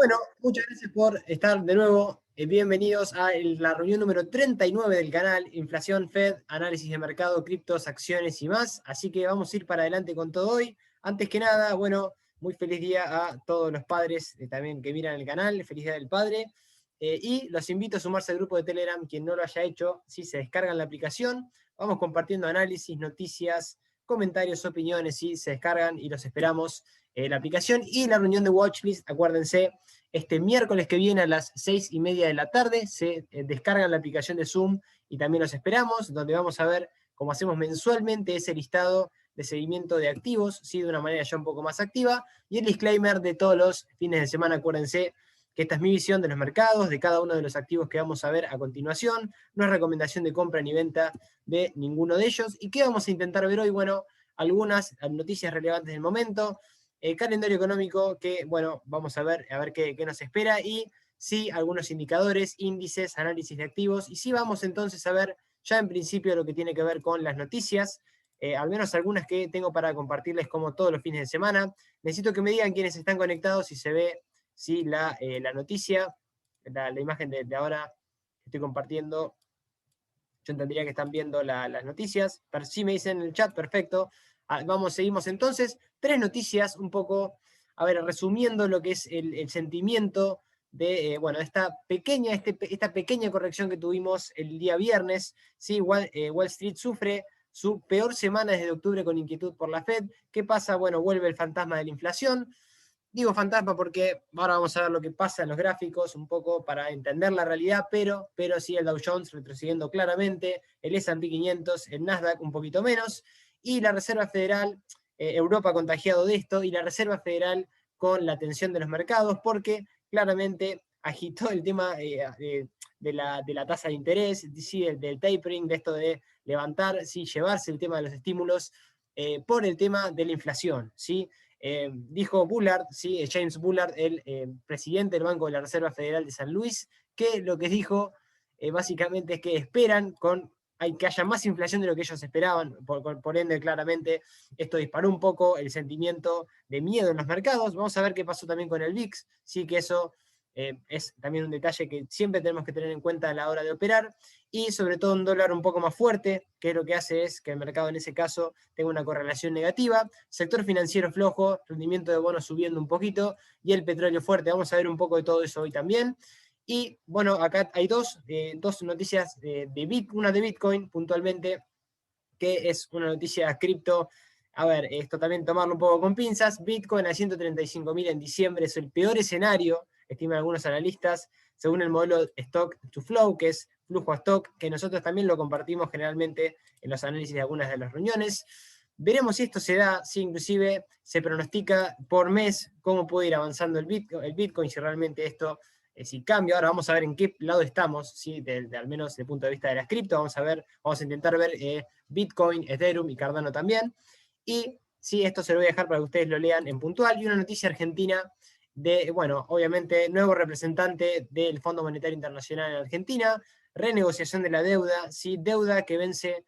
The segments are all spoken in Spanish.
Bueno, muchas gracias por estar de nuevo. Bienvenidos a la reunión número 39 del canal Inflación, Fed, análisis de mercado, criptos, acciones y más. Así que vamos a ir para adelante con todo hoy. Antes que nada, bueno, muy feliz día a todos los padres también que miran el canal. Feliz día del padre. Y los invito a sumarse al grupo de Telegram. Quien no lo haya hecho, si se descargan la aplicación, vamos compartiendo análisis, noticias, comentarios, opiniones, y se descargan y los esperamos la aplicación y la reunión de Watchlist. Acuérdense, este miércoles que viene a las 6:30 de la tarde se descargan la aplicación de Zoom y también los esperamos, donde vamos a ver cómo hacemos mensualmente ese listado de seguimiento de activos, ¿sí? De una manera ya un poco más activa, y el disclaimer de todos los fines de semana. Acuérdense que esta es mi visión de los mercados, de cada uno de los activos que vamos a ver a continuación. No es recomendación de compra ni venta de ninguno de ellos. ¿Y qué vamos a intentar ver hoy? Bueno, algunas noticias relevantes del momento, calendario económico que, bueno, vamos a ver qué nos espera, y sí, algunos indicadores, índices, análisis de activos, y sí vamos entonces a ver ya en principio lo que tiene que ver con las noticias, al menos algunas que tengo para compartirles como todos los fines de semana. Necesito que me digan quiénes están conectados, si se ve sí, la noticia, la imagen de ahora que estoy compartiendo. Yo entendería que están viendo las noticias, pero si me dicen en el chat, perfecto. Seguimos entonces. Tres noticias, un poco, a ver, resumiendo lo que es el sentimiento de, bueno, esta pequeña corrección que tuvimos el día viernes. ¿Sí? Wall Street sufre su peor semana desde octubre con inquietud por la Fed. ¿Qué pasa? Bueno, vuelve el fantasma de la inflación. Digo fantasma porque ahora vamos a ver lo que pasa en los gráficos un poco para entender la realidad, pero sí el Dow Jones retrocediendo claramente, el S&P 500, el Nasdaq un poquito menos, y la Reserva Federal, Europa contagiado de esto, y la Reserva Federal con la tensión de los mercados, porque claramente agitó el tema de la tasa de interés, sí, del tapering, de esto de levantar, sí, llevarse el tema de los estímulos por el tema de la inflación, ¿sí? Dijo Bullard, ¿sí? James Bullard, el presidente del Banco de la Reserva Federal de San Luis, que lo que dijo básicamente es que esperan que haya más inflación de lo que ellos esperaban. Por ende, claramente, esto disparó un poco el sentimiento de miedo en los mercados. Vamos a ver qué pasó también con el VIX, sí, que eso es también un detalle que siempre tenemos que tener en cuenta a la hora de operar, y sobre todo un dólar un poco más fuerte, que lo que hace es que el mercado en ese caso tenga una correlación negativa. Sector financiero flojo, rendimiento de bonos subiendo un poquito, y el petróleo fuerte. Vamos a ver un poco de todo eso hoy también. Y bueno, acá hay dos noticias, una de Bitcoin puntualmente, que es una noticia cripto. A ver, esto también tomarlo un poco con pinzas. Bitcoin a 135.000 en diciembre es el peor escenario, estiman algunos analistas, según el modelo Stock to Flow, que es flujo a stock, que nosotros también lo compartimos generalmente en los análisis de algunas de las reuniones. Veremos si esto se da, si inclusive se pronostica por mes cómo puede ir avanzando el Bitcoin, si realmente esto si cambia. Ahora vamos a ver en qué lado estamos, ¿sí? Al menos desde el punto de vista de las cripto. Vamos a intentar ver Bitcoin, Ethereum y Cardano también. Y sí, esto se lo voy a dejar para que ustedes lo lean en puntual. Y una noticia argentina de, bueno, obviamente, nuevo representante del Fondo Monetario Internacional en Argentina, renegociación de la deuda, ¿sí? Deuda que vence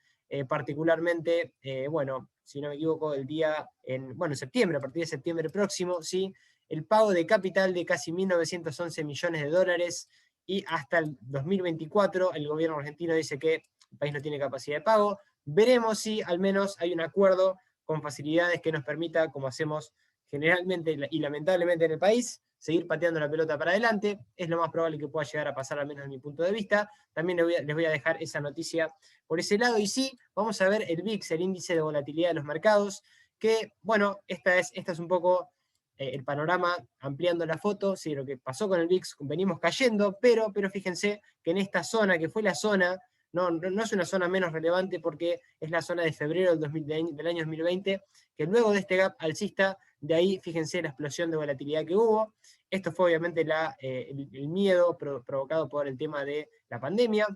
particularmente, bueno, si no me equivoco, en septiembre, a partir de septiembre próximo, ¿sí? El pago de capital de casi 1.911 millones de dólares, y hasta el 2024 el gobierno argentino dice que el país no tiene capacidad de pago. Veremos si al menos hay un acuerdo con facilidades que nos permita, como hacemos generalmente y lamentablemente en el país, seguir pateando la pelota para adelante. Es lo más probable que pueda llegar a pasar, al menos desde mi punto de vista. También les voy a dejar esa noticia por ese lado. Y sí, vamos a ver el VIX, el índice de volatilidad de los mercados, que, bueno, esta es un poco el panorama ampliando la foto. Sí, lo que pasó con el VIX, venimos cayendo, pero fíjense que en esta zona, que fue la zona, no es una zona menos relevante porque es la zona de febrero del año 2020, que luego de este gap alcista, de ahí fíjense la explosión de volatilidad que hubo. Esto fue obviamente el miedo provocado por el tema de la pandemia.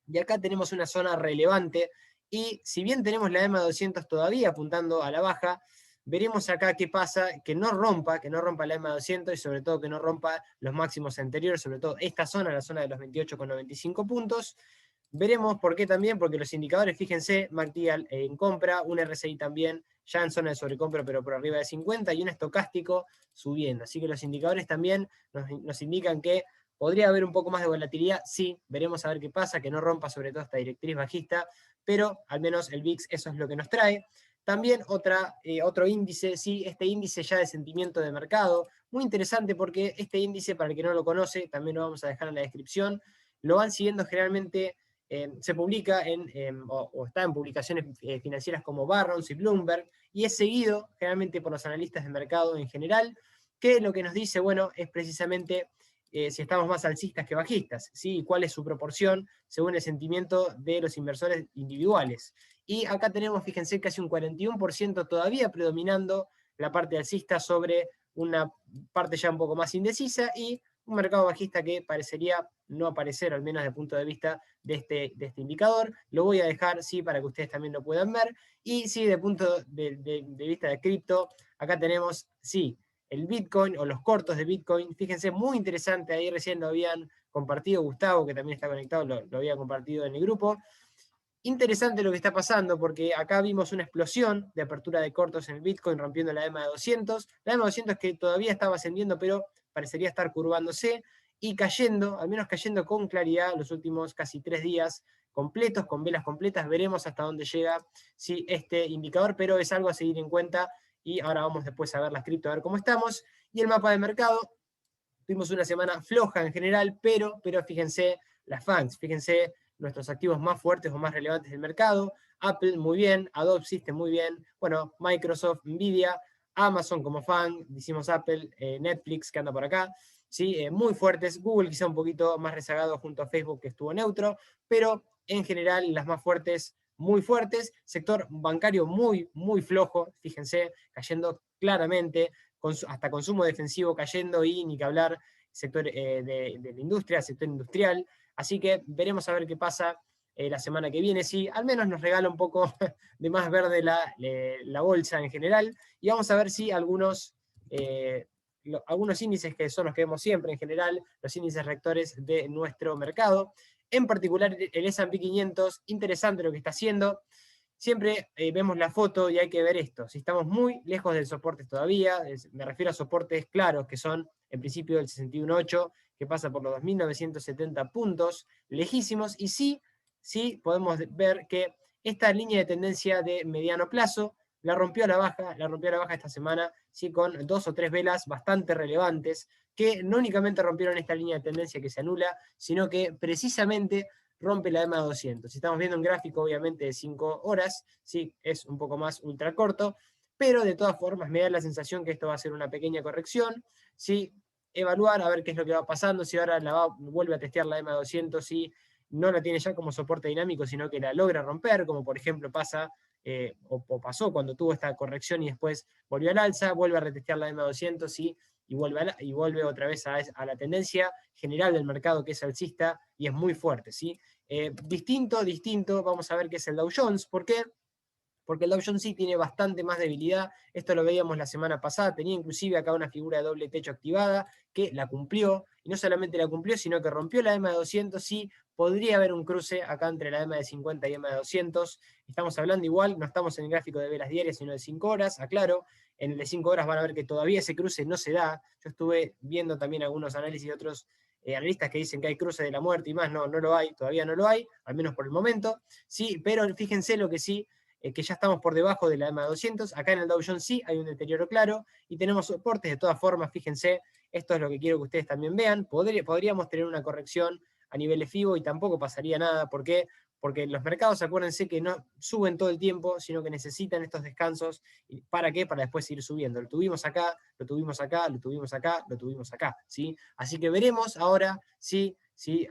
Y acá tenemos una zona relevante, y si bien tenemos la EMA 200 todavía apuntando a la baja, veremos acá qué pasa, que no rompa la EMA 200, y sobre todo que no rompa los máximos anteriores, sobre todo esta zona, la zona de los 28,95 puntos. Veremos por qué también, porque los indicadores, fíjense, MACD en compra, un RSI también ya en zona de sobrecompra, pero por arriba de 50, y un estocástico subiendo. Así que los indicadores también nos indican que podría haber un poco más de volatilidad, sí, veremos a ver qué pasa, que no rompa sobre todo esta directriz bajista, pero al menos el VIX eso es lo que nos trae. También otro índice, sí, este índice ya de sentimiento de mercado, muy interesante porque este índice, para el que no lo conoce, también lo vamos a dejar en la descripción, lo van siguiendo generalmente, se publica o está en publicaciones financieras como Barron's y Bloomberg, y es seguido generalmente por los analistas de mercado en general, que lo que nos dice, bueno, es precisamente si estamos más alcistas que bajistas, ¿sí? Y cuál es su proporción según el sentimiento de los inversores individuales. Y acá tenemos, fíjense, casi un 41% todavía predominando la parte alcista sobre una parte ya un poco más indecisa, y un mercado bajista que parecería no aparecer, al menos desde el punto de vista de este indicador. Lo voy a dejar, sí, para que ustedes también lo puedan ver. Y sí, desde el punto de vista de cripto, acá tenemos, sí, el Bitcoin o los cortos de Bitcoin. Fíjense, muy interesante, ahí recién lo habían compartido Gustavo, que también está conectado, lo había compartido en el grupo. Interesante lo que está pasando, porque acá vimos una explosión de apertura de cortos en el Bitcoin, rompiendo la EMA de 200. La EMA de 200 que todavía estaba ascendiendo, pero parecería estar curvándose y cayendo, al menos cayendo con claridad los últimos casi 3 días completos, con velas completas. Veremos hasta dónde llega sí, este indicador, pero es algo a seguir en cuenta. Y ahora vamos después a ver las cripto, a ver cómo estamos. Y el mapa de mercado, tuvimos una semana floja en general, pero fíjense las FANGs, fíjense nuestros activos más fuertes o más relevantes del mercado. Apple muy bien, Adobe System muy bien, bueno, Microsoft, Nvidia, Amazon como FANG, decimos Apple, Netflix que anda por acá, ¿sí? Muy fuertes. Google quizá un poquito más rezagado junto a Facebook que estuvo neutro, pero en general las más fuertes, muy fuertes. Sector bancario muy, muy flojo, fíjense, cayendo claramente, hasta consumo defensivo cayendo, y ni que hablar sector de la industria, sector industrial. Así que veremos a ver qué pasa la semana que viene. Sí, al menos nos regala un poco de más verde la bolsa en general. Y vamos a ver si algunos índices que son los que vemos siempre en general, los índices rectores de nuestro mercado. En particular el S&P 500, interesante lo que está haciendo. Siempre vemos la foto y hay que ver esto. Si estamos muy lejos del soporte todavía, me refiero a soportes claros, que son en principio el 61.8, que pasa por los 2.970 puntos, lejísimos, y sí podemos ver que esta línea de tendencia de mediano plazo la rompió a la baja esta semana, sí, con 2 o 3 velas bastante relevantes, que no únicamente rompieron esta línea de tendencia que se anula, sino que precisamente rompe la EMA 200. Si estamos viendo un gráfico, obviamente, de 5 horas, sí, es un poco más ultra corto, pero de todas formas me da la sensación que esto va a ser una pequeña corrección, ¿sí? Evaluar a ver qué es lo que va pasando, si ahora vuelve a testear la EMA 200, si no la tiene ya como soporte dinámico, sino que la logra romper, como por ejemplo pasa, o pasó cuando tuvo esta corrección y después volvió al alza, vuelve a retestear la EMA 200, ¿sí? Y vuelve otra vez a la tendencia general del mercado, que es alcista y es muy fuerte, ¿sí? Distinto, vamos a ver qué es el Dow Jones. ¿Por qué? Porque el Dow Jones sí tiene bastante más debilidad. Esto lo veíamos la semana pasada, tenía inclusive acá una figura de doble techo activada que la cumplió, y no solamente la cumplió, sino que rompió la EMA de 200, sí, podría haber un cruce acá entre la EMA de 50 y EMA de 200. Estamos hablando igual, no estamos en el gráfico de velas diarias, sino de 5 horas, aclaro. En el de 5 horas van a ver que todavía ese cruce no se da. Yo estuve viendo también algunos análisis de otros analistas que dicen que hay cruce de la muerte y más, no lo hay, todavía no lo hay, al menos por el momento. Sí, pero fíjense lo que sí, que ya estamos por debajo de la EMA 200. Acá en el Dow Jones sí hay un deterioro claro y tenemos soportes. De todas formas, fíjense, esto es lo que quiero que ustedes también vean. Podríamos tener una corrección a nivel FIBO y tampoco pasaría nada. ¿Por qué? Porque los mercados, acuérdense que no suben todo el tiempo, sino que necesitan estos descansos. ¿Para qué? Para después seguir subiendo. Lo tuvimos acá, lo tuvimos acá, lo tuvimos acá, lo tuvimos acá, ¿sí? Así que veremos ahora si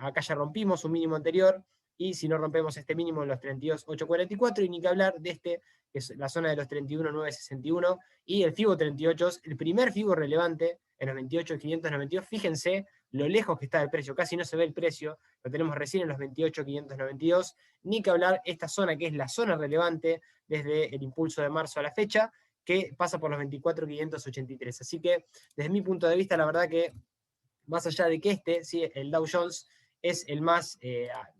acá ya rompimos un mínimo anterior, y si no rompemos este mínimo en los 32.844, y ni que hablar de este, que es la zona de los 31.961, y el FIBO 38, el primer FIBO relevante en los 28.592. Fíjense lo lejos que está el precio, casi no se ve el precio, lo tenemos recién en los 28.592, ni que hablar esta zona que es la zona relevante desde el impulso de marzo a la fecha, que pasa por los 24.583. Así que desde mi punto de vista, la verdad que más allá de que ¿sí? El Dow Jones es el más,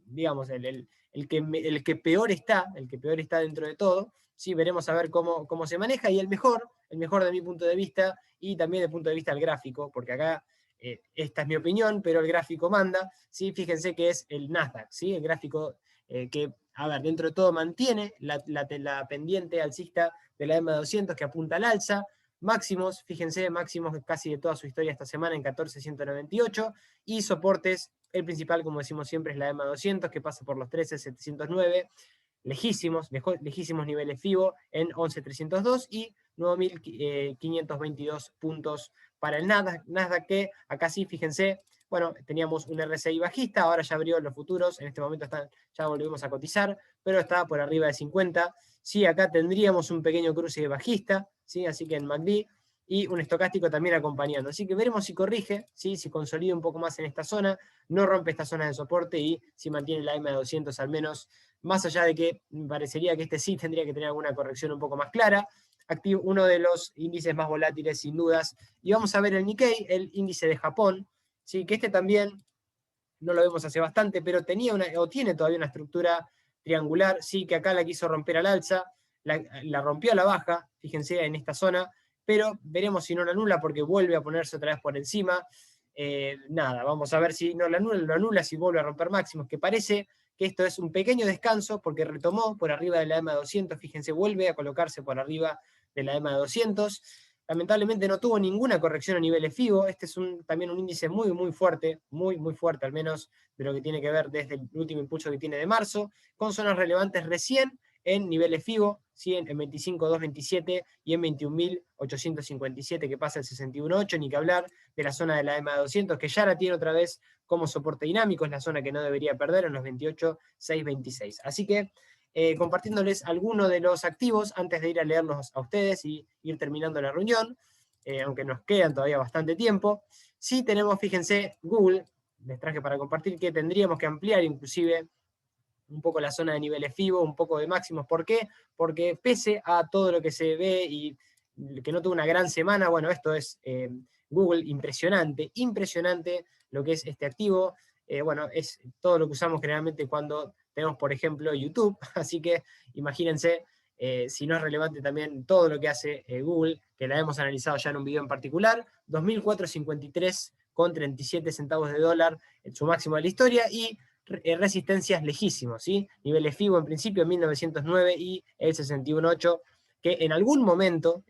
digamos, el que peor está dentro de todo, sí, veremos a ver cómo se maneja, y el mejor de mi punto de vista, y también desde el punto de vista del gráfico, porque acá esta es mi opinión, pero el gráfico manda, ¿sí? Fíjense que es el Nasdaq, ¿sí? El gráfico que, a ver, dentro de todo mantiene la pendiente alcista de la EMA200 que apunta al alza, máximos, fíjense, máximos casi de toda su historia esta semana en 14.198, y soportes, el principal, como decimos siempre, es la EMA200, que pasa por los 13.709, lejísimos niveles FIBO en 11.302 y 9.522 puntos para el Nasdaq, que acá sí, fíjense, bueno, teníamos un RSI bajista, ahora ya abrió los futuros, en este momento ya volvimos a cotizar, pero está por arriba de 50. Sí, acá tendríamos un pequeño cruce bajista, ¿sí? Así que en MACD, y un estocástico también acompañando. Así que veremos si corrige, ¿sí? Si consolida un poco más en esta zona, no rompe esta zona de soporte y si mantiene la EMA de 200 al menos, más allá de que parecería que este sí tendría que tener alguna corrección un poco más clara. Uno de los índices más volátiles sin dudas. Y vamos a ver el Nikkei, el índice de Japón, ¿sí? Que este también no lo vemos hace bastante, pero tiene todavía una estructura triangular, sí, que acá la quiso romper al alza, la rompió a la baja, fíjense en esta zona, pero veremos si no la anula porque vuelve a ponerse otra vez por encima. Nada, vamos a ver si no lo anula, si vuelve a romper máximos, que parece que esto es un pequeño descanso porque retomó por arriba de la EMA 200, fíjense, vuelve a colocarse por arriba de la EMA 200. Lamentablemente no tuvo ninguna corrección a niveles FIBO. Este es también un índice muy fuerte, muy fuerte, al menos de lo que tiene que ver desde el último impulso que tiene de marzo, con zonas relevantes recién en niveles FIBO, ¿sí? En 25.227 y en 21.857, que pasa el 61.8, ni que hablar de la zona de la EMA 200, que ya la tiene otra vez como soporte dinámico, es la zona que no debería perder en los 28.626. Así que compartiéndoles algunos de los activos antes de ir a leerlos a ustedes y ir terminando la reunión, aunque nos quedan todavía bastante tiempo. Sí tenemos, fíjense, Google, les traje para compartir que tendríamos que ampliar inclusive un poco la zona de niveles FIBO, un poco de máximos. ¿Por qué? Porque pese a todo lo que se ve y que no tuvo una gran semana, bueno, esto es Google, impresionante lo que es este activo. Bueno, es todo lo que usamos generalmente cuando tenemos, por ejemplo, YouTube, así que imagínense si no es relevante también todo lo que hace Google, que la hemos analizado ya en un video en particular, 2.453,37 centavos de dólar, en su máximo de la historia, y resistencias lejísimos, ¿sí? Niveles FIBO en principio en 1909 y el 61.8, que en algún momento,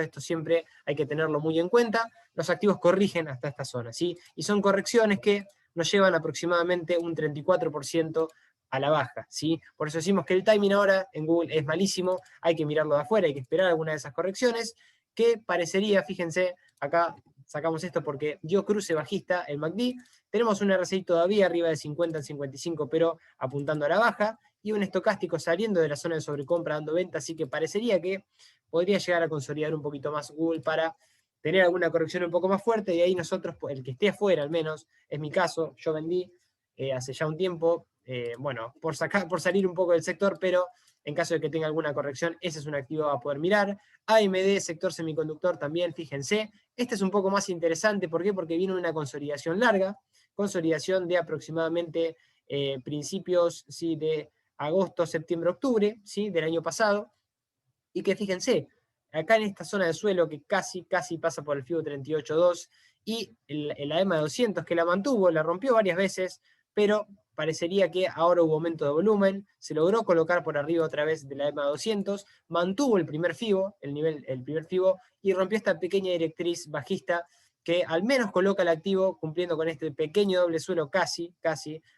esto siempre hay que tenerlo muy en cuenta, los activos corrigen hasta esta zona, ¿sí? Y son correcciones que nos llevan aproximadamente un 34% a la baja, ¿sí? Por eso decimos que el timing ahora en Google es malísimo, hay que mirarlo de afuera, hay que esperar alguna de esas correcciones, que parecería, fíjense, acá sacamos esto porque dio cruce bajista el MACD, tenemos un RSI todavía arriba de 50 en 55, pero apuntando a la baja, y un estocástico saliendo de la zona de sobrecompra dando venta, así que parecería que podría llegar a consolidar un poquito más Google para tener alguna corrección un poco más fuerte, y ahí nosotros, el que esté afuera al menos, es mi caso, yo vendí hace ya un tiempo, bueno, por salir un poco del sector, pero en caso de que tenga alguna corrección, ese es un activo a poder mirar. AMD, sector semiconductor también, fíjense. Este es un poco más interesante, ¿por qué? Porque viene una consolidación larga, consolidación de aproximadamente principios, ¿sí? De agosto, septiembre, octubre, ¿sí? Del año pasado, y que fíjense, acá en esta zona de suelo que casi pasa por el FIBO 38.2 y el AEMA 200 que la mantuvo, la rompió varias veces, pero parecería que ahora hubo aumento de volumen, se logró colocar por arriba otra vez de la EMA 200, mantuvo el primer FIBO, el primer FIBO, y rompió esta pequeña directriz bajista que al menos coloca el activo cumpliendo con este pequeño doble suelo casi,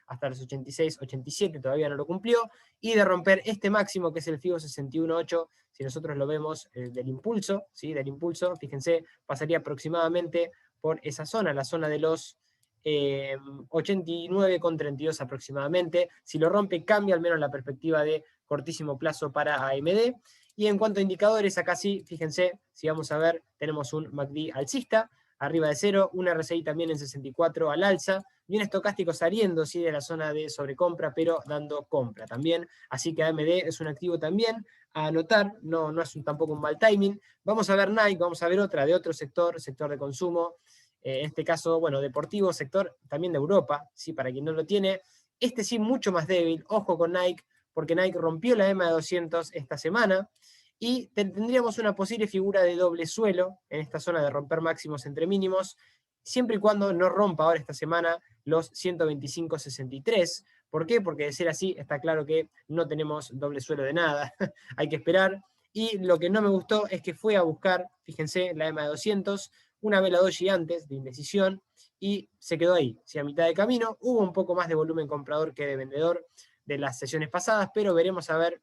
hasta los 86, 87, todavía no lo cumplió, y de romper este máximo que es el FIBO 61.8, si nosotros lo vemos del impulso, ¿sí? Del impulso, fíjense, pasaría aproximadamente por esa zona, la zona de los 89,32 aproximadamente. Si lo rompe, cambia al menos la perspectiva de cortísimo plazo para AMD. Y en cuanto a indicadores, acá sí, fíjense, si vamos a ver, tenemos un MACD alcista, arriba de 0, un RSI también en 64 al alza, y un estocástico saliendo, sí, de la zona de sobrecompra, pero dando compra también. Así que AMD es un activo también a anotar, no es tampoco un mal timing. Vamos a ver Nike, vamos a ver otra de otro sector de consumo, en este caso, bueno, deportivo, sector también de Europa, ¿sí? Para quien no lo tiene, este sí mucho más débil, ojo con Nike, porque Nike rompió la EMA de 200 esta semana, y tendríamos una posible figura de doble suelo en esta zona de romper máximos entre mínimos, siempre y cuando no rompa ahora esta semana los 125.63. ¿Por qué? Porque de ser así está claro que no tenemos doble suelo de nada, hay que esperar. Y lo que no me gustó es que fue a buscar, fíjense, la EMA de 200, una vela doji antes de indecisión, y se quedó ahí, ¿sí? A mitad de camino. Hubo un poco más de volumen comprador que de vendedor de las sesiones pasadas, pero veremos a ver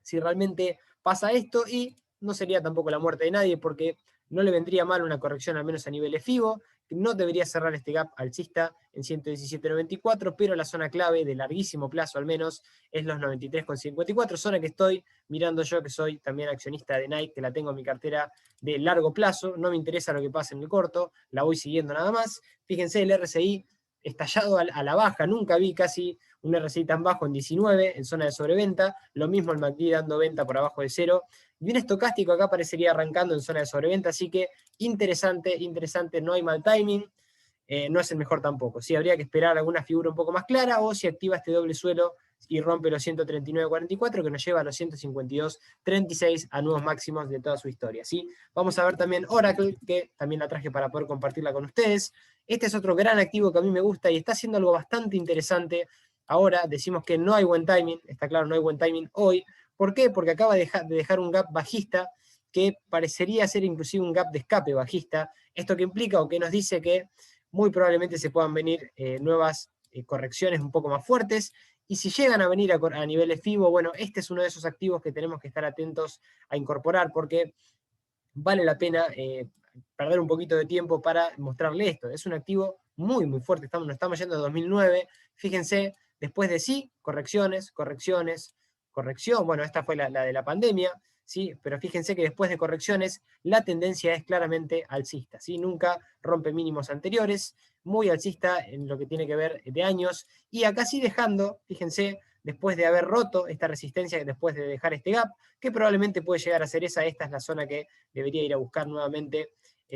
si realmente pasa esto, y no sería tampoco la muerte de nadie, porque no le vendría mal una corrección al menos a nivel FIBO, no debería cerrar este gap alcista en 117.94, pero la zona clave de larguísimo plazo al menos es los 93.54, zona que estoy mirando yo, que soy también accionista de Nike, que la tengo en mi cartera de largo plazo, no me interesa lo que pase en el corto, la voy siguiendo nada más. Fíjense, el RSI estallado a la baja, nunca vi casi un RSI tan bajo en 19, en zona de sobreventa, lo mismo el MACD dando venta por abajo de cero, y un estocástico acá parecería arrancando en zona de sobreventa, así que interesante, interesante, no hay mal timing, no es el mejor tampoco, sí, habría que esperar alguna figura un poco más clara, o si activa este doble suelo y rompe los 139.44, que nos lleva a los 152.36 a nuevos máximos de toda su historia, ¿sí? Vamos a ver también Oracle, que también la traje para poder compartirla con ustedes. Este es otro gran activo que a mí me gusta y está haciendo algo bastante interesante. Ahora decimos que no hay buen timing, está claro, no hay buen timing hoy. ¿Por qué? Porque acaba de dejar un gap bajista que parecería ser inclusive un gap de escape bajista. ¿Esto que implica o que nos dice? Que muy probablemente se puedan venir nuevas correcciones un poco más fuertes, y si llegan a venir a niveles FIBO, bueno, este es uno de esos activos que tenemos que estar atentos a incorporar, porque vale la pena perder un poquito de tiempo para mostrarle esto. Es un activo muy, muy fuerte, nos estamos yendo a 2009, fíjense, después de sí, correcciones, correcciones, corrección, bueno, esta fue la de la pandemia, ¿sí? Pero fíjense que después de correcciones, la tendencia es claramente alcista, ¿sí? Nunca rompe mínimos anteriores, muy alcista en lo que tiene que ver de años, y acá sí dejando, fíjense, después de haber roto esta resistencia, después de dejar este gap, que probablemente puede llegar a ser esa, esta es la zona que debería ir a buscar nuevamente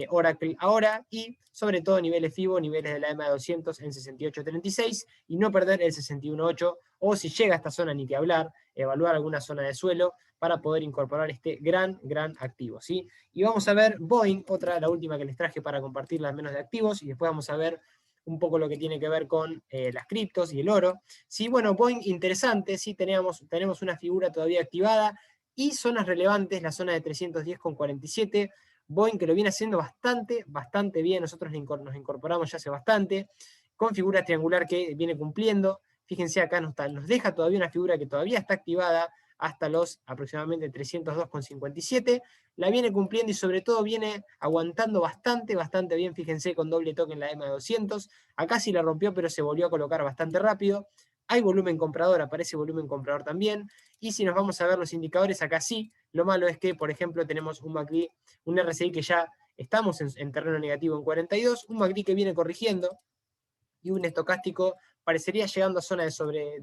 Oracle ahora, y sobre todo niveles FIBO, niveles de la EMA 200 en 68.36, y no perder el 61.8, o si llega a esta zona ni que hablar, evaluar alguna zona de suelo para poder incorporar este gran, gran activo, ¿sí? Y vamos a ver Boeing, la última que les traje para compartirla al menos de activos, y después vamos a ver un poco lo que tiene que ver con las criptos y el oro. Sí, bueno, Boeing interesante, sí, tenemos una figura todavía activada, y zonas relevantes, la zona de 310.47, Boeing que lo viene haciendo bastante, bastante bien, nosotros nos incorporamos ya hace bastante, con figura triangular que viene cumpliendo. Fíjense acá nos deja todavía una figura que todavía está activada hasta los aproximadamente 302.57, la viene cumpliendo y sobre todo viene aguantando bastante, bastante bien, fíjense, con doble toque en la EMA de 200, acá sí la rompió pero se volvió a colocar bastante rápido, hay volumen comprador, aparece volumen comprador también, y si nos vamos a ver los indicadores, acá sí, lo malo es que, por ejemplo, tenemos un MACD, un RSI que ya estamos en terreno negativo en 42, un MACD que viene corrigiendo, y un estocástico parecería llegando a zona de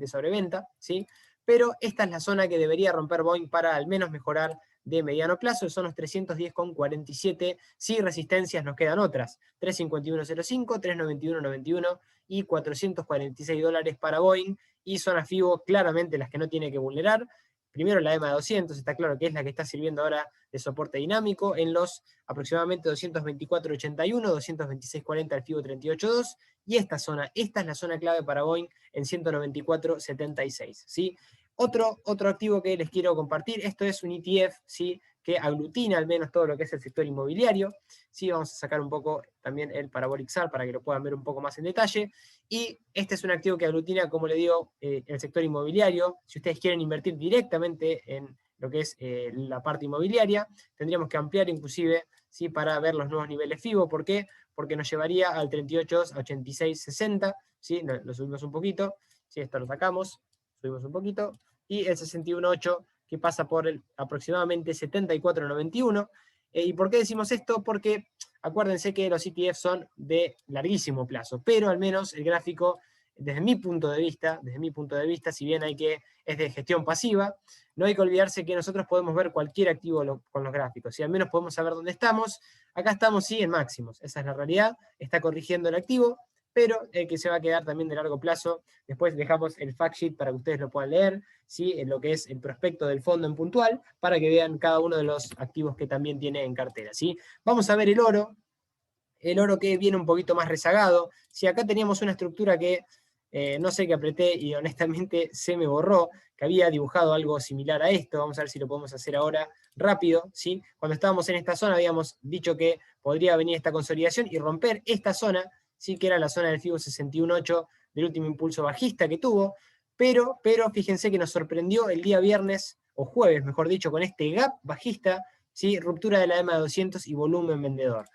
sobreventa, ¿sí? Pero esta es la zona que debería romper Boeing para al menos mejorar de mediano plazo, son los 310.47, si resistencias nos quedan otras, 351.05, 391.91 y $446 para Boeing, y zona FIBO claramente las que no tiene que vulnerar. Primero la EMA de 200, está claro que es la que está sirviendo ahora de soporte dinámico en los aproximadamente 224.81, 226.40 al FIBO 38.2, y esta es la zona clave para Boeing en 194.76, ¿sí? Otro activo que les quiero compartir, esto es un ETF, ¿sí? Que aglutina al menos todo lo que es el sector inmobiliario, ¿sí? Vamos a sacar un poco también el Parabolic SAR para que lo puedan ver un poco más en detalle, y este es un activo que aglutina, como le digo, el sector inmobiliario. Si ustedes quieren invertir directamente en lo que es la parte inmobiliaria, tendríamos que ampliar inclusive, ¿sí? Para ver los nuevos niveles FIBO. ¿Por qué? Porque nos llevaría al 38, a 86.60, ¿sí? Lo subimos un poquito, ¿sí? Esto lo sacamos, subimos un poquito, y el 61.8 que pasa por el aproximadamente 74.91. ¿Y por qué decimos esto? Porque acuérdense que los ETF son de larguísimo plazo, pero al menos el gráfico, desde mi punto de vista, si bien es de gestión pasiva, no hay que olvidarse que nosotros podemos ver cualquier activo con los gráficos, y al menos podemos saber dónde estamos. Acá estamos, sí, en máximos, esa es la realidad, está corrigiendo el activo, pero el que se va a quedar también de largo plazo, después dejamos el fact sheet para que ustedes lo puedan leer, ¿sí? En lo que es el prospecto del fondo en puntual, para que vean cada uno de los activos que también tiene en cartera, ¿sí? Vamos a ver el oro que viene un poquito más rezagado. Si acá teníamos una estructura que no sé qué apreté y honestamente se me borró, que había dibujado algo similar a esto. Vamos a ver si lo podemos hacer ahora rápido, ¿sí? Cuando estábamos en esta zona habíamos dicho que podría venir esta consolidación y romper esta zona, ¿sí? Que era la zona del FIBO 61.8 del último impulso bajista que tuvo, pero fíjense que nos sorprendió el día viernes, o jueves mejor dicho, con este gap bajista, ¿sí? Ruptura de la EMA 200 y volumen vendedor.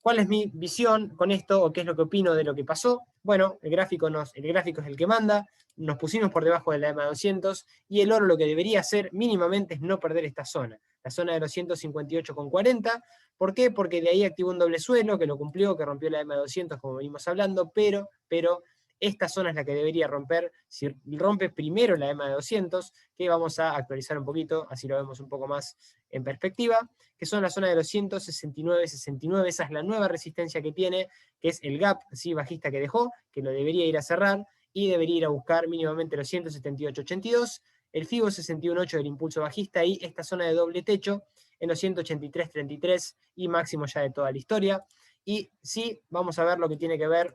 ¿Cuál es mi visión con esto o qué es lo que opino de lo que pasó? Bueno, el gráfico es el que manda, nos pusimos por debajo de la EMA 200 y el oro lo que debería hacer mínimamente es no perder esta zona, la zona de los 158,40. ¿Por qué? Porque de ahí activó un doble suelo que lo cumplió, que rompió la EMA 200 como venimos hablando, pero esta zona es la que debería romper. Si rompe primero la EMA de 200, que vamos a actualizar un poquito, así lo vemos un poco más en perspectiva, que son la zona de los 169,69, esa es la nueva resistencia que tiene, que es el gap, ¿sí? Bajista que dejó, que lo debería ir a cerrar, y debería ir a buscar mínimamente los 178,82, el FIBO 61.8 del impulso bajista, y esta zona de doble techo en los 183,33, y máximo ya de toda la historia. Y sí, vamos a ver lo que tiene que ver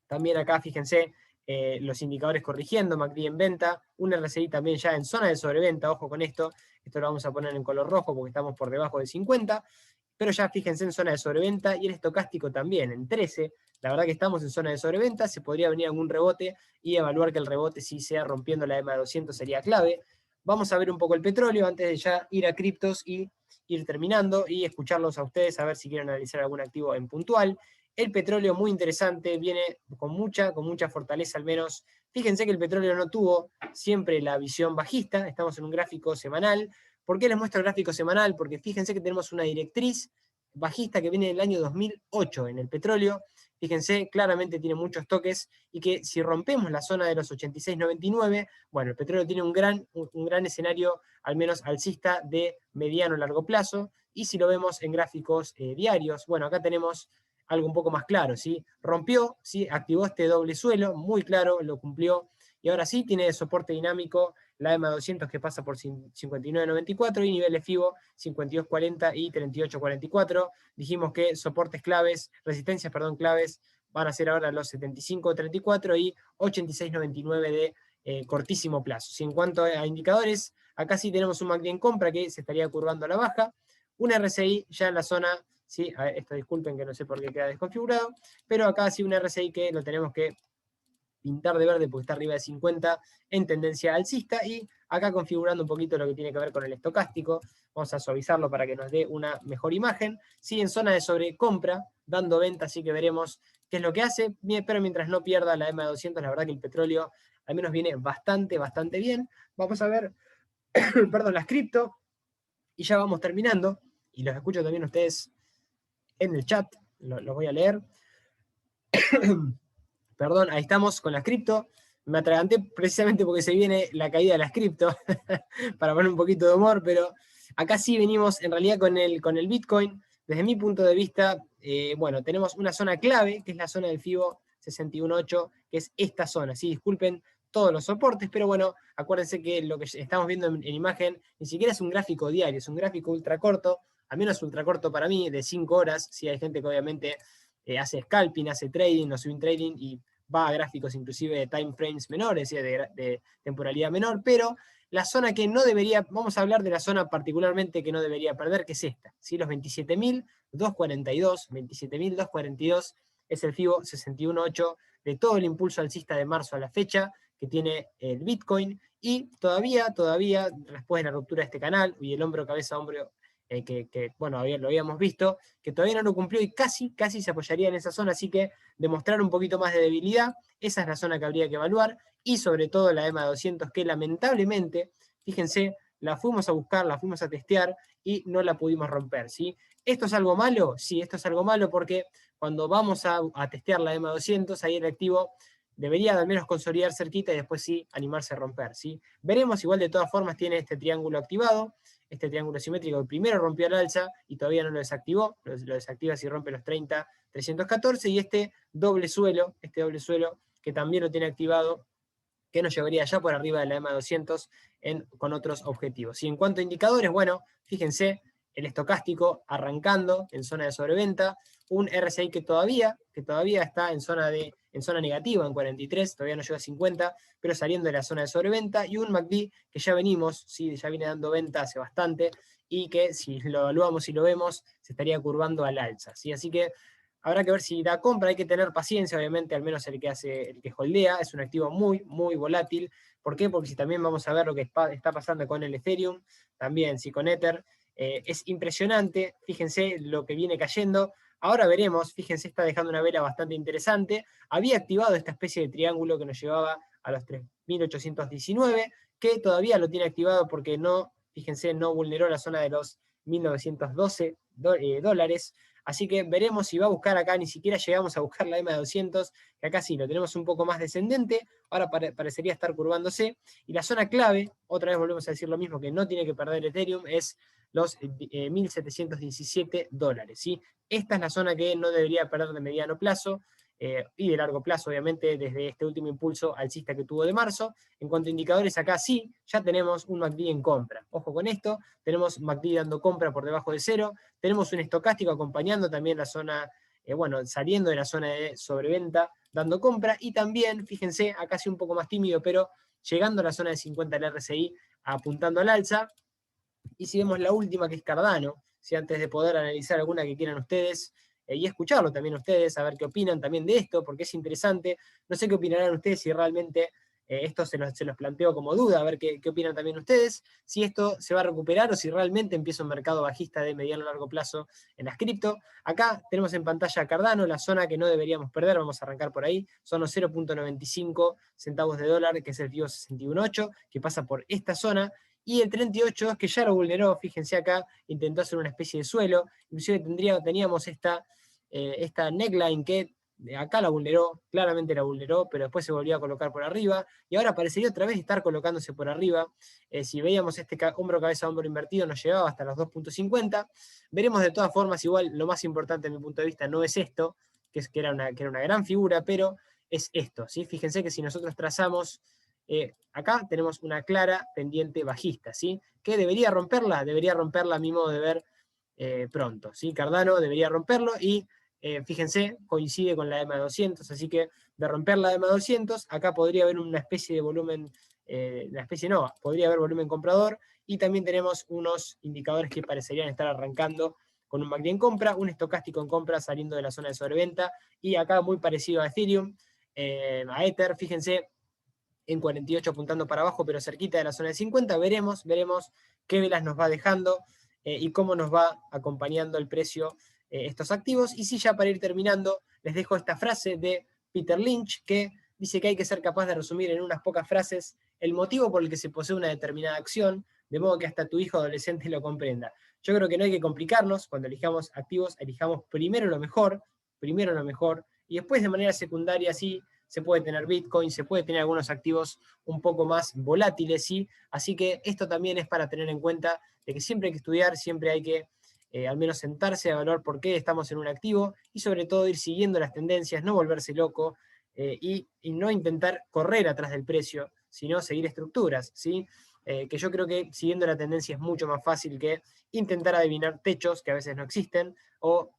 también acá, fíjense, los indicadores corrigiendo, MACD en venta, un RSI también ya en zona de sobreventa, ojo con esto lo vamos a poner en color rojo porque estamos por debajo de 50, pero ya fíjense en zona de sobreventa, y el estocástico también en 13, la verdad que estamos en zona de sobreventa, se podría venir algún rebote, y evaluar que el rebote sí sea rompiendo la EMA de 200 sería clave. Vamos a ver un poco el petróleo antes de ya ir a criptos y ir terminando, y escucharlos a ustedes a ver si quieren analizar algún activo en puntual. El petróleo muy interesante, viene con mucha fortaleza al menos. Fíjense que el petróleo no tuvo siempre la visión bajista, estamos en un gráfico semanal. ¿Por qué les muestro el gráfico semanal? Porque fíjense que tenemos una directriz bajista que viene del año 2008 en el petróleo. Fíjense, claramente tiene muchos toques, y que si rompemos la zona de los 86,99, bueno, el petróleo tiene un gran escenario, al menos alcista, de mediano a largo plazo. Y si lo vemos en gráficos diarios, bueno, acá tenemos algo un poco más claro, ¿sí? Rompió, ¿sí? Activó este doble suelo, muy claro, lo cumplió, y ahora sí tiene soporte dinámico la EMA 200 que pasa por 59,94 y niveles FIBO 52,40 y 38,44. Dijimos que soportes claves, resistencias, perdón, claves, van a ser ahora los 75,34 y 86,99 de cortísimo plazo. Si en cuanto a indicadores, acá sí tenemos un MACD en compra que se estaría curvando a la baja, un RSI ya en la zona, ¿sí? Esto disculpen que no sé por qué queda desconfigurado, pero acá sí un RSI que lo tenemos que pintar de verde porque está arriba de 50 en tendencia alcista, y acá configurando un poquito lo que tiene que ver con el estocástico, vamos a suavizarlo para que nos dé una mejor imagen, sí, en zona de sobrecompra, dando venta, así que veremos qué es lo que hace, pero mientras no pierda la EMA 200, la verdad que el petróleo al menos viene bastante bien. Vamos a ver, perdón, las cripto, y ya vamos terminando, y los escucho también ustedes en el chat, los voy a leer. Perdón, ahí estamos con las cripto. Me atraganté precisamente porque se viene la caída de las cripto, para poner un poquito de humor, pero acá sí venimos en realidad con el Bitcoin. Desde mi punto de vista, bueno, tenemos una zona clave, que es la zona del FIBO 61.8, que es esta zona. Sí, disculpen todos los soportes, pero bueno, acuérdense que lo que estamos viendo en imagen ni siquiera es un gráfico diario, es un gráfico ultra corto, al menos ultra corto para mí, de 5 horas. Sí, hay gente que obviamente hace scalping, hace trading o swing trading y va a gráficos inclusive de time frames menores, de temporalidad menor, pero la zona que no debería, vamos a hablar de la zona particularmente que no debería perder, que es esta, ¿sí? Los 27.242, 27.242 es el FIBO 61.8 de todo el impulso alcista de marzo a la fecha que tiene el Bitcoin, y todavía, después de la ruptura de este canal y el hombro, cabeza, hombro, bueno, lo habíamos visto, que todavía no lo cumplió y casi se apoyaría en esa zona, así que demostrar un poquito más de debilidad, esa es la zona que habría que evaluar, y sobre todo la EMA 200, que lamentablemente, fíjense, la fuimos a buscar, la fuimos a testear y no la pudimos romper, ¿sí? ¿Esto es algo malo? Sí, esto es algo malo porque cuando vamos a testear la EMA 200, ahí el activo debería al menos consolidar cerquita y después sí animarse a romper, ¿sí? Veremos, igual de todas formas tiene este triángulo activado, este triángulo simétrico que primero rompió al alza y todavía no lo desactivó, lo desactiva si rompe los 30, 314, y este doble suelo que también lo tiene activado, que nos llevaría ya por arriba de la EMA 200 con otros objetivos. Y en cuanto a indicadores, bueno, fíjense, el estocástico arrancando en zona de sobreventa, un RSI que todavía está en zona negativa, en 43, todavía no llega a 50, pero saliendo de la zona de sobreventa, y un MACD que ya venimos, ¿sí? Ya viene dando venta hace bastante, y que si lo evaluamos y lo vemos, se estaría curvando al alza, ¿sí? Así que habrá que ver si da compra, hay que tener paciencia, obviamente, al menos el que holdea, es un activo muy, muy volátil. ¿Por qué? Porque si también vamos a ver lo que está pasando con el Ethereum, también sí con Ether, es impresionante, fíjense lo que viene cayendo. Ahora veremos, fíjense, está dejando una vela bastante interesante. Había activado esta especie de triángulo que nos llevaba a los 3.819, que todavía lo tiene activado porque no, fíjense, no vulneró la zona de los 1.912 dólares. Así que veremos si va a buscar acá, ni siquiera llegamos a buscar la EMA de 200, que acá sí lo tenemos un poco más descendente, ahora parecería estar curvándose. Y la zona clave, otra vez volvemos a decir lo mismo, que no tiene que perder Ethereum, es los 1.717 dólares. ¿Sí? Esta es la zona que no debería perder de mediano plazo, y de largo plazo, obviamente, desde este último impulso alcista que tuvo de marzo. En cuanto a indicadores, acá sí, ya tenemos un MACD en compra. Ojo con esto, tenemos MACD dando compra por debajo de cero, tenemos un estocástico acompañando también la zona, saliendo de la zona de sobreventa, dando compra, y también, fíjense, acá sí un poco más tímido, pero llegando a la zona de 50 del RSI, apuntando al alza. Y si vemos la última, que es Cardano, si antes de poder analizar alguna que quieran ustedes, y escucharlo también ustedes, a ver qué opinan también de esto, porque es interesante. No sé qué opinarán ustedes si realmente esto se los planteo como duda, a ver qué opinan también ustedes, si esto se va a recuperar o si realmente empieza un mercado bajista de mediano a largo plazo en las cripto. Acá tenemos en pantalla Cardano, la zona que no deberíamos perder, vamos a arrancar por ahí, son los 0.95 centavos de dólar, que es el FIBO 618, que pasa por esta zona. Y el 38 es que ya lo vulneró, fíjense acá, intentó hacer una especie de suelo, inclusive teníamos esta neckline que acá la vulneró, claramente la vulneró, pero después se volvió a colocar por arriba, y ahora parecería otra vez estar colocándose por arriba. Si veíamos este hombro cabeza hombro invertido, nos llevaba hasta los 2.50. Veremos de todas formas, igual lo más importante desde mi punto de vista no es esto, que era una gran figura, pero es esto, ¿sí? Fíjense que si nosotros trazamos, acá tenemos una clara pendiente bajista, ¿sí? Que debería romperla a mi modo de ver, pronto, ¿sí? Cardano debería romperlo, y fíjense, coincide con la EMA 200, así que de romper la EMA 200, acá podría haber una especie de volumen, podría haber volumen comprador, y también tenemos unos indicadores que parecerían estar arrancando con un MACD en compra, un estocástico en compra saliendo de la zona de sobreventa, y acá muy parecido a Ethereum, a Ether, fíjense, en 48 apuntando para abajo, pero cerquita de la zona de 50, veremos qué velas nos va dejando, y cómo nos va acompañando el precio, estos activos. Y si ya para ir terminando, les dejo esta frase de Peter Lynch, que dice que hay que ser capaz de resumir en unas pocas frases el motivo por el que se posee una determinada acción, de modo que hasta tu hijo adolescente lo comprenda. Yo creo que no hay que complicarnos, cuando elijamos activos, elijamos primero lo mejor, y después de manera secundaria sí se puede tener Bitcoin, se puede tener algunos activos un poco más volátiles, ¿sí? Así que esto también es para tener en cuenta de que siempre hay que estudiar, siempre hay que al menos sentarse a evaluar por qué estamos en un activo, y sobre todo ir siguiendo las tendencias, no volverse loco, y no intentar correr atrás del precio, sino seguir estructuras, ¿sí? Que yo creo que siguiendo la tendencia es mucho más fácil que intentar adivinar techos que a veces no existen, o,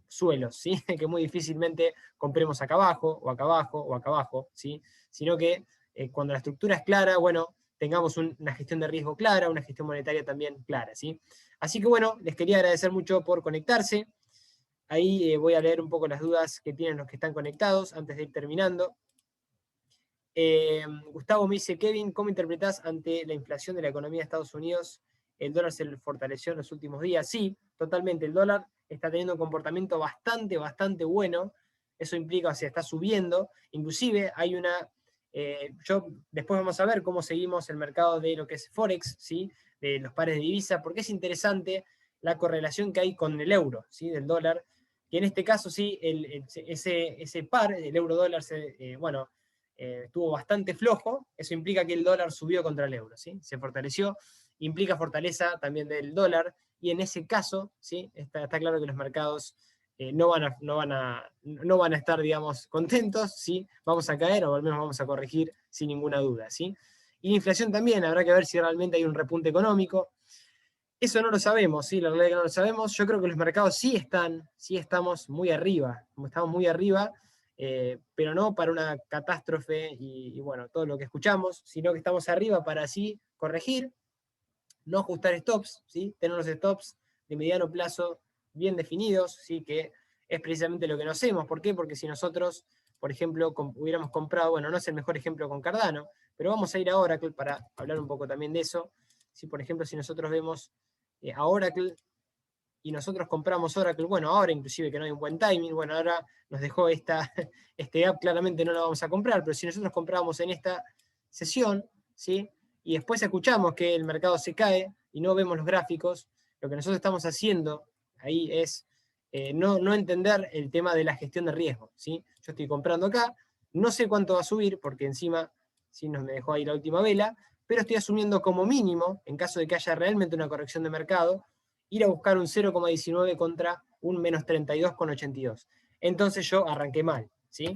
suelos, ¿sí? Que muy difícilmente compremos acá abajo, o acá abajo, o acá abajo, ¿sí? Sino que cuando la estructura es clara, bueno, tengamos una gestión de riesgo clara, una gestión monetaria también clara, ¿sí? Así que bueno, les quería agradecer mucho por conectarse. Ahí voy a leer un poco las dudas que tienen los que están conectados antes de ir terminando. Gustavo me dice, Kevin, ¿cómo interpretás ante la inflación de la economía de Estados Unidos? ¿El dólar se fortaleció en los últimos días? Sí, totalmente. El dólar está teniendo un comportamiento bastante bueno. Eso implica, o sea, está subiendo. Inclusive hay después vamos a ver cómo seguimos el mercado de lo que es Forex, ¿sí? De los pares de divisa, porque es interesante la correlación que hay con el euro, ¿sí? Del dólar. Y en este caso, sí, ese par, el euro-dólar, estuvo bastante flojo. Eso implica que el dólar subió contra el euro, ¿sí? Se fortaleció, implica fortaleza también del dólar, y en ese caso, ¿sí? Está claro que los mercados no van a estar, digamos, contentos, ¿sí? Vamos a caer o al menos vamos a corregir sin ninguna duda, ¿sí? Y la inflación también, habrá que ver si realmente hay un repunte económico. Eso no lo sabemos, ¿sí? La realidad es que no lo sabemos. Yo creo que los mercados sí estamos muy arriba, pero no para una catástrofe y bueno, todo lo que escuchamos, sino que estamos arriba para así corregir, no ajustar stops, ¿sí? Tener los stops de mediano plazo bien definidos, ¿sí? Que es precisamente lo que no hacemos. ¿Por qué? Porque si nosotros, por ejemplo, hubiéramos comprado, bueno, no es el mejor ejemplo con Cardano, pero vamos a ir a Oracle para hablar un poco también de eso. ¿Sí? Por ejemplo, si nosotros vemos a Oracle y nosotros compramos Oracle, bueno, ahora inclusive que no hay un buen timing, bueno, ahora nos dejó este gap, claramente no lo vamos a comprar, pero si nosotros comprábamos en esta sesión, ¿sí? Y después escuchamos que el mercado se cae y no vemos los gráficos, lo que nosotros estamos haciendo ahí es no entender el tema de la gestión de riesgo, ¿sí? Yo estoy comprando acá, no sé cuánto va a subir, porque encima sí me dejó ahí la última vela, pero estoy asumiendo como mínimo, en caso de que haya realmente una corrección de mercado, ir a buscar un 0,19 contra un menos 32,82. Entonces yo arranqué mal, ¿sí?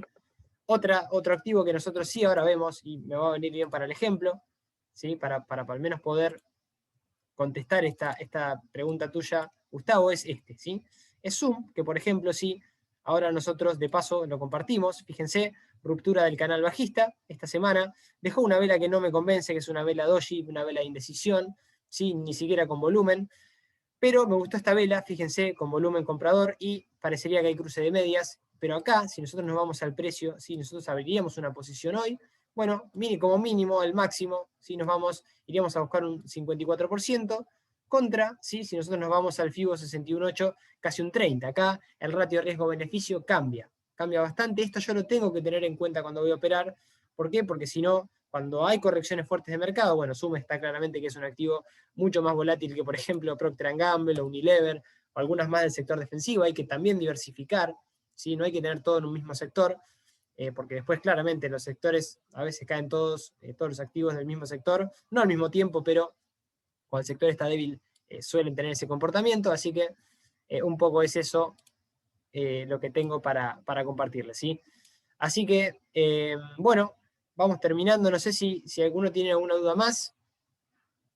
Otro activo que nosotros sí ahora vemos, y me va a venir bien para el ejemplo, ¿sí? Para al menos poder contestar esta pregunta tuya, Gustavo, es este, ¿sí? Es Zoom, que por ejemplo, sí, ahora nosotros de paso lo compartimos, fíjense, ruptura del canal bajista esta semana, dejó una vela que no me convence, que es una vela doji, una vela de indecisión, ¿sí? Ni siquiera con volumen, pero me gustó esta vela, fíjense, con volumen comprador y parecería que hay cruce de medias, pero acá, si nosotros nos vamos al precio, si nosotros abriríamos una posición hoy, bueno, como mínimo, al máximo, si iríamos a buscar un 54%, contra, ¿sí? Si nosotros nos vamos al FIBO 61.8, casi un 30%. Acá el ratio riesgo-beneficio cambia bastante. Esto yo lo tengo que tener en cuenta cuando voy a operar. ¿Por qué? Porque si no, cuando hay correcciones fuertes de mercado, bueno, Zoom está claramente que es un activo mucho más volátil que, por ejemplo, Procter & Gamble o Unilever, o algunas más del sector defensivo. Hay que también diversificar, ¿sí? No hay que tener todo en un mismo sector, porque después claramente los sectores a veces caen todos los activos del mismo sector, no al mismo tiempo, pero cuando el sector está débil suelen tener ese comportamiento, así que un poco es eso lo que tengo para compartirles, ¿sí? Así que, bueno, vamos terminando. No sé si alguno tiene alguna duda más.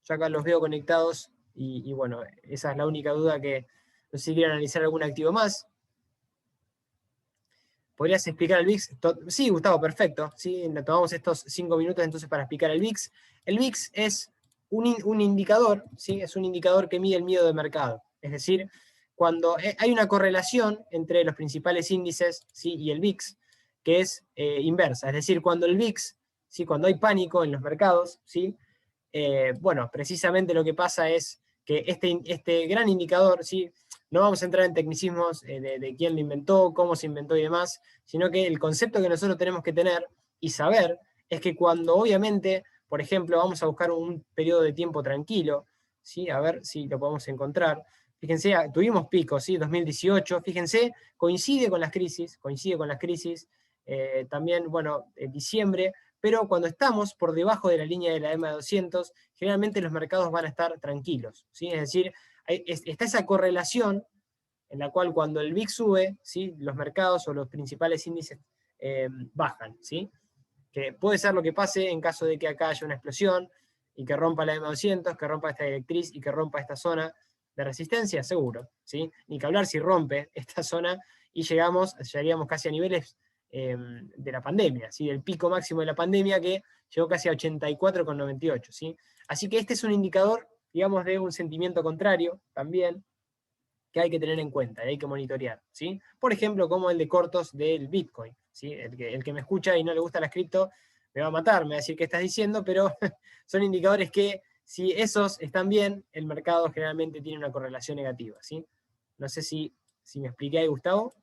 Yo acá los veo conectados y bueno, esa es la única duda que no sé si quieren analizar algún activo más. ¿Podrías explicar el VIX? Sí, Gustavo, perfecto. ¿Sí? Tomamos estos 5 minutos entonces para explicar el VIX. El VIX es un indicador, ¿sí? Es un indicador que mide el miedo de mercado. Es decir, cuando hay una correlación entre los principales índices, ¿sí? Y el VIX, que es inversa. Es decir, cuando el VIX, ¿sí? Cuando hay pánico en los mercados, ¿sí? Bueno, precisamente lo que pasa es que este gran indicador, ¿sí? No vamos a entrar en tecnicismos de quién lo inventó, cómo se inventó y demás, sino que el concepto que nosotros tenemos que tener y saber es que cuando obviamente, por ejemplo, vamos a buscar un periodo de tiempo tranquilo, ¿sí? A ver si lo podemos encontrar. Fíjense, tuvimos picos, ¿sí? 2018, fíjense, coincide con las crisis, también, bueno, en diciembre, pero cuando estamos por debajo de la línea de la EMA 200, generalmente los mercados van a estar tranquilos, ¿sí? Es decir, está esa correlación en la cual cuando el VIX sube, ¿sí? Los mercados o los principales índices bajan, ¿sí? Que puede ser lo que pase en caso de que acá haya una explosión y que rompa la EMA 200, que rompa esta directriz y que rompa esta zona de resistencia, seguro, ¿sí? Ni que hablar si rompe esta zona y llegaríamos casi a niveles de la pandemia, ¿sí? Del pico máximo de la pandemia que llegó casi a 84,98, ¿sí? Así que este es un indicador, digamos, de un sentimiento contrario también, que hay que tener en cuenta y hay que monitorear, ¿sí? Por ejemplo, como el de cortos del Bitcoin, ¿sí? El que me escucha y no le gusta la cripto me va a matar, me va a decir qué estás diciendo, pero son indicadores que si esos están bien, el mercado generalmente tiene una correlación negativa, ¿sí? No sé si me expliqué ahí, Gustavo.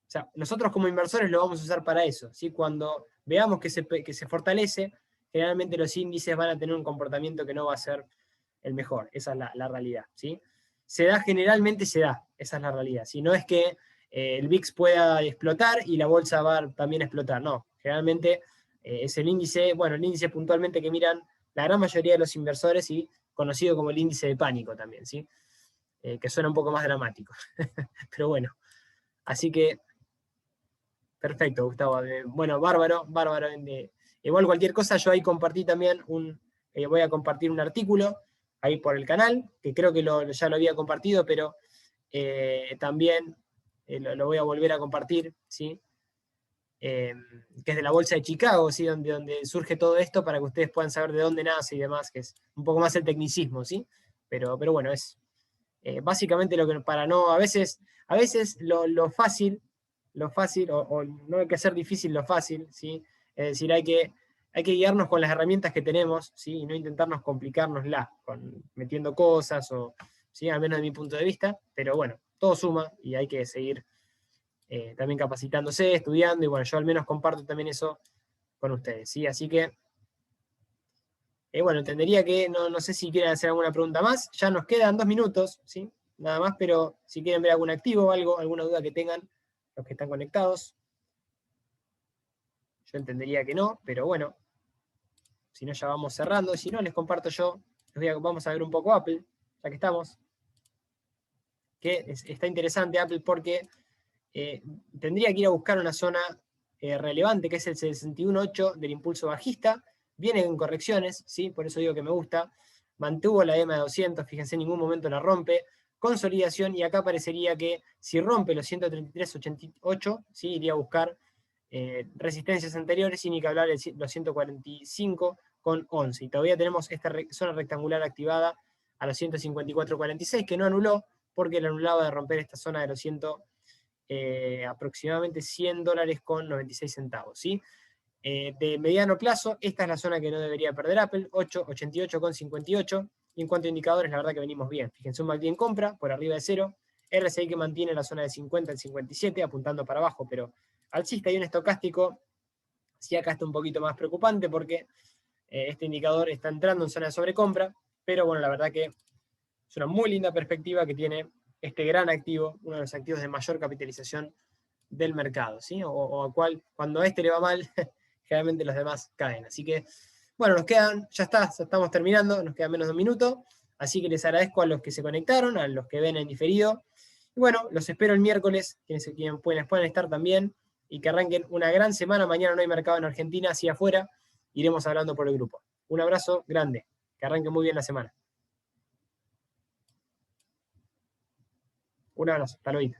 O sea, nosotros como inversores lo vamos a usar para eso, ¿sí? Cuando veamos que se fortalece, generalmente los índices van a tener un comportamiento que no va a ser el mejor. Esa es la realidad, ¿sí? Generalmente se da, esa es la realidad. Si no es que el VIX pueda explotar y la bolsa va también a explotar, no. Generalmente es el índice puntualmente que miran la gran mayoría de los inversores y conocido como el índice de pánico también, ¿sí? que suena un poco más dramático. Pero bueno, así que, perfecto, Gustavo. Bueno, bárbaro. Igual cualquier cosa, yo ahí compartí también voy a compartir un artículo ahí por el canal, que creo que ya lo había compartido, pero también lo voy a volver a compartir, ¿sí? Que es de la Bolsa de Chicago, ¿sí? Donde surge todo esto para que ustedes puedan saber de dónde nace y demás, que es un poco más el tecnicismo, ¿sí? Pero bueno, es básicamente lo que para no, a veces lo fácil, o no hay que hacer difícil lo fácil, ¿sí? Es decir, hay que guiarnos con las herramientas que tenemos, ¿sí? Y no intentarnos complicárnosla metiendo cosas, ¿sí? Al menos de mi punto de vista, pero bueno, todo suma y hay que seguir también capacitándose, estudiando, y bueno, yo al menos comparto también eso con ustedes, ¿sí? Así que, bueno, entendería que no sé si quieren hacer alguna pregunta más, ya nos quedan 2 minutos, ¿sí? Nada más, pero si quieren ver algún activo o algo, alguna duda que tengan los que están conectados, yo entendería que no, pero bueno, si no ya vamos cerrando, si no les comparto yo, vamos a ver un poco Apple, ya que estamos, que está interesante Apple porque tendría que ir a buscar una zona relevante, que es el 61.8 del impulso bajista. Viene en correcciones, ¿sí? Por eso digo que me gusta. Mantuvo la EMA de 200, fíjense, en ningún momento la rompe. Consolidación, y acá parecería que si rompe los 133.88, ¿sí? Iría a buscar resistencias anteriores, sin ni que hablar de los 145,11. Y todavía tenemos esta zona rectangular activada a los 154,46, que no anuló, porque la anulaba de romper esta zona de los aproximadamente $100 con 96 centavos, ¿sí? De mediano plazo, esta es la zona que no debería perder Apple, 88,58. Y en cuanto a indicadores, la verdad que venimos bien. Fíjense, un MACD en compra, por arriba de 0. RSI que mantiene la zona de 50 al 57, apuntando para abajo, pero alcista, y un estocástico, sí, acá está un poquito más preocupante porque este indicador está entrando en zona de sobrecompra, pero bueno, la verdad que es una muy linda perspectiva que tiene este gran activo, uno de los activos de mayor capitalización del mercado, ¿sí? O cual, cuando a este le va mal, generalmente los demás caen. Así que, bueno, nos quedan, ya estamos terminando, nos queda menos de un minuto, así que les agradezco a los que se conectaron, a los que ven en diferido. Y bueno, los espero el miércoles, quienes puedan estar también, y que arranquen una gran semana. Mañana no hay mercado en Argentina, hacia afuera, iremos hablando por el grupo. Un abrazo grande, que arranquen muy bien la semana. Un abrazo, hasta luego.